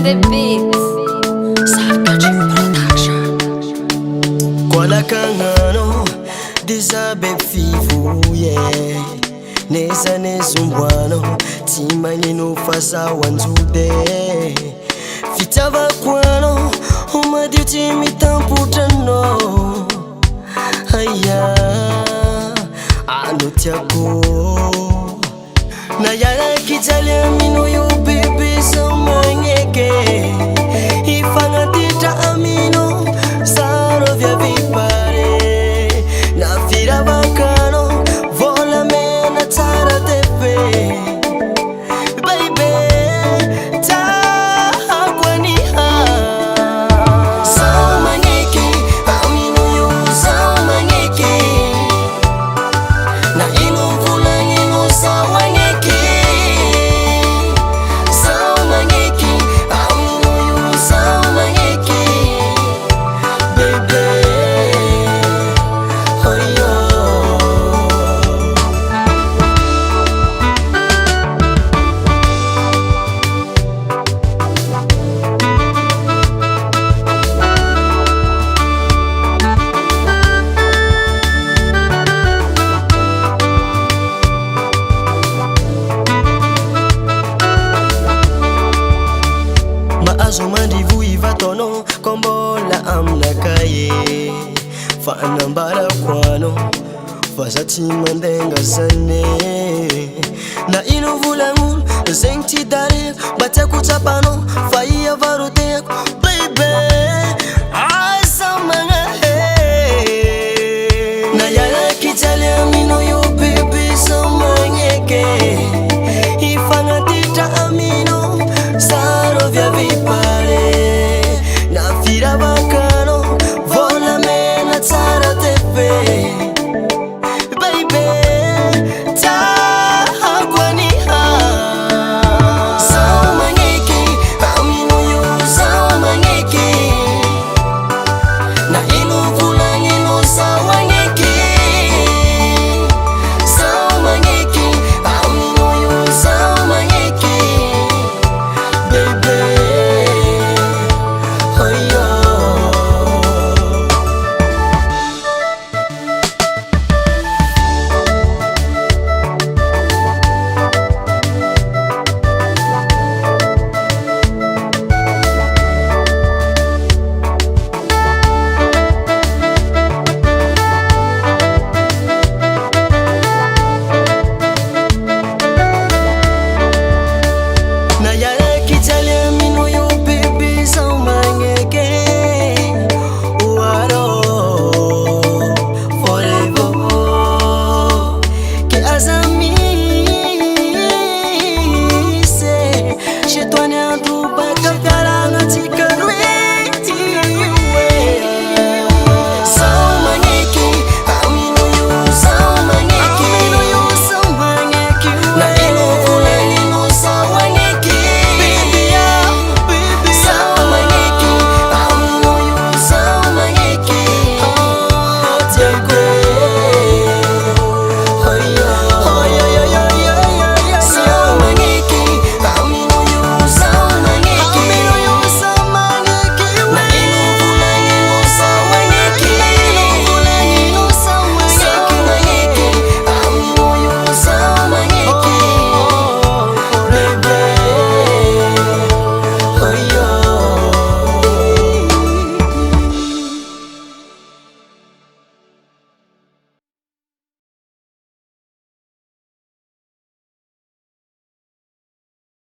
the beat. Sarkadrim Production. Kwalakangano dizabe fivu yeah. Neza nezumbwano timani nufasa wanzube fitava kwano umadiuti mitamputano aya anotiako na yara kijalia mino yo baby so mangeke ifanga tita amino saro vya vipare na fira bakano vola mena tara tepe baby ta akwani ha so mangeke amino yo so mangeke na ino vula ino so mangeke so mangeke amino yo so mangeke baby oh yo. Maazo mandivu ivatono kombola amna kaye fa anambara kwano fazati mandenga zane na ino vulangu zenti dare batakutapano fa iya varote baby